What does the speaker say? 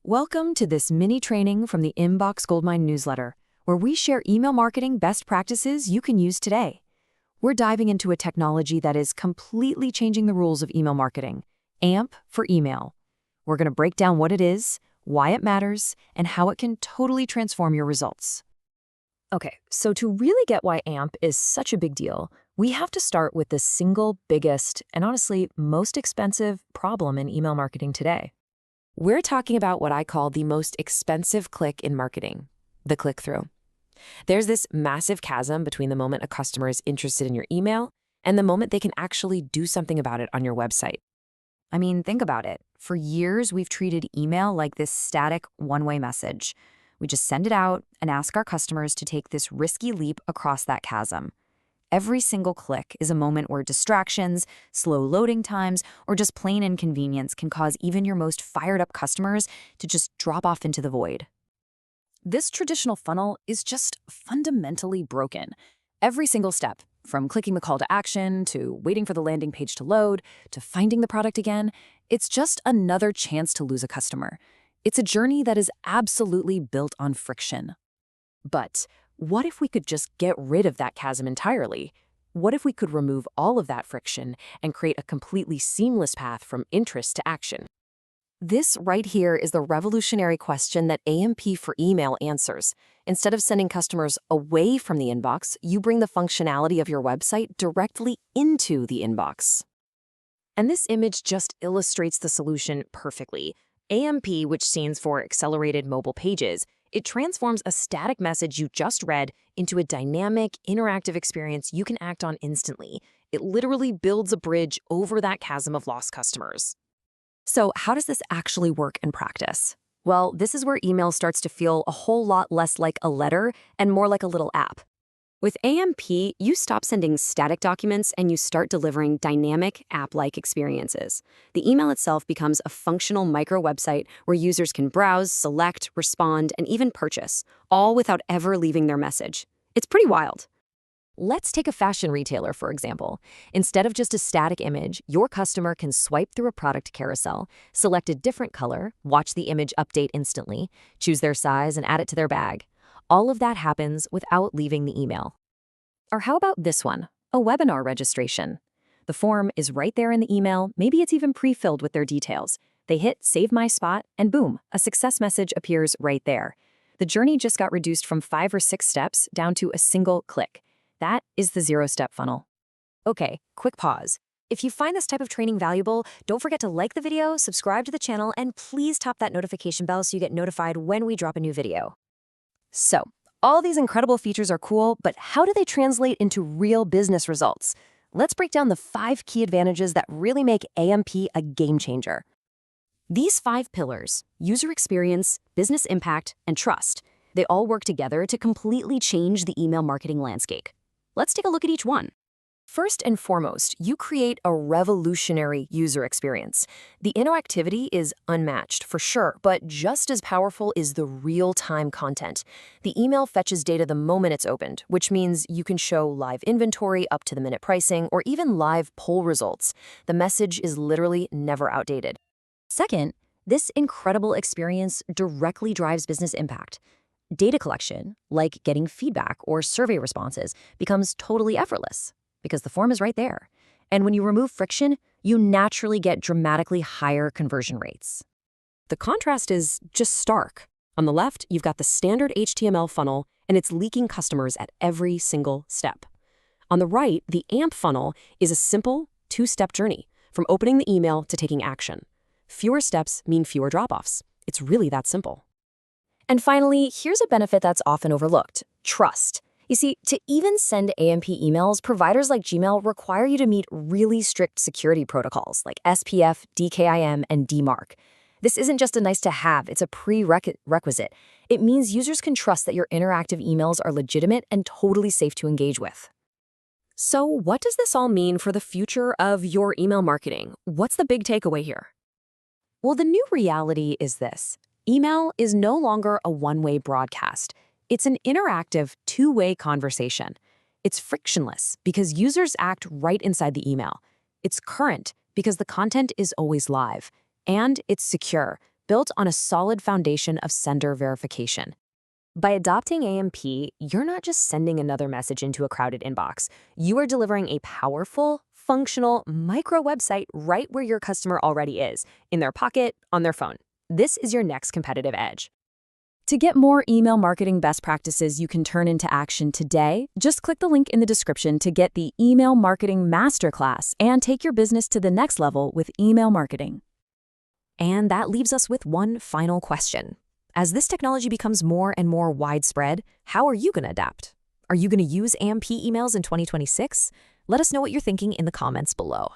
Welcome to this mini training from the Inbox Goldmine newsletter, where we share email marketing best practices you can use today. We're diving into a technology that is completely changing the rules of email marketing, AMP for email. We're going to break down what it is, why it matters, and how it can totally transform your results. Okay, so to really get why AMP is such a big deal, we have to start with the single biggest and honestly most expensive problem in email marketing today. We're talking about what I call the most expensive click in marketing, the click-through. There's this massive chasm between the moment a customer is interested in your email and the moment they can actually do something about it on your website. I mean, think about it. For years, we've treated email like this static one-way message. We just send it out and ask our customers to take this risky leap across that chasm. Every single click is a moment where distractions, slow loading times, or just plain inconvenience can cause even your most fired-up customers to just drop off into the void. This traditional funnel is just fundamentally broken. Every single step, from clicking the call to action, to waiting for the landing page to load, to finding the product again, it's just another chance to lose a customer. It's a journey that is absolutely built on friction. But what if we could just get rid of that chasm entirely? What if we could remove all of that friction and create a completely seamless path from interest to action? This right here is the revolutionary question that AMP for email answers. Instead of sending customers away from the inbox, you bring the functionality of your website directly into the inbox. And this image just illustrates the solution perfectly. AMP, which stands for Accelerated Mobile Pages, it transforms a static message you just read into a dynamic, interactive experience you can act on instantly. It literally builds a bridge over that chasm of lost customers. So how does this actually work in practice? Well, this is where email starts to feel a whole lot less like a letter and more like a little app. With AMP, you stop sending static documents and you start delivering dynamic, app-like experiences. The email itself becomes a functional micro-website where users can browse, select, respond, and even purchase, all without ever leaving their message. It's pretty wild. Let's take a fashion retailer, for example. Instead of just a static image, your customer can swipe through a product carousel, select a different color, watch the image update instantly, choose their size, and add it to their bag. All of that happens without leaving the email. Or how about this one, a webinar registration? The form is right there in the email, maybe it's even pre-filled with their details. They hit Save My Spot, and boom, a success message appears right there. The journey just got reduced from 5 or 6 steps down to a single click. That is the zero-step funnel. Okay, quick pause. If you find this type of training valuable, don't forget to like the video, subscribe to the channel, and please tap that notification bell so you get notified when we drop a new video. So, all these incredible features are cool, but how do they translate into real business results? Let's break down the 5 key advantages that really make AMP a game changer. These 5 pillars, user experience, business impact, and trust, they all work together to completely change the email marketing landscape. Let's take a look at each one. First and foremost, you create a revolutionary user experience. The interactivity is unmatched, for sure, but just as powerful is the real-time content. The email fetches data the moment it's opened, which means you can show live inventory, up-to-the-minute pricing, or even live poll results. The message is literally never outdated. Second, this incredible experience directly drives business impact. Data collection, like getting feedback or survey responses, becomes totally effortless, because the form is right there. And when you remove friction, you naturally get dramatically higher conversion rates. The contrast is just stark. On the left, you've got the standard HTML funnel, and it's leaking customers at every single step. On the right, the AMP funnel is a simple 2-step journey, from opening the email to taking action. Fewer steps mean fewer drop-offs. It's really that simple. And finally, here's a benefit that's often overlooked: trust. You see, to even send AMP emails, providers like Gmail require you to meet really strict security protocols like SPF, DKIM, and DMARC. This isn't just a nice-to-have, it's a prerequisite. It means users can trust that your interactive emails are legitimate and totally safe to engage with. So what does this all mean for the future of your email marketing? What's the big takeaway here? Well, the new reality is this. Email is no longer a one-way broadcast. It's an interactive, two-way conversation. It's frictionless because users act right inside the email. It's current because the content is always live. And it's secure built on a solid foundation of sender verification. By adopting AMP, you're not just sending another message into a crowded inbox. You are delivering a powerful, functional micro website right where your customer already is, in their pocket, on their phone. This is your next competitive edge. To get more email marketing best practices you can turn into action today, just click the link in the description to get the Email Marketing Masterclass and take your business to the next level with email marketing. And that leaves us with one final question. As this technology becomes more and more widespread, how are you going to adapt? Are you going to use AMP emails in 2026? Let us know what you're thinking in the comments below.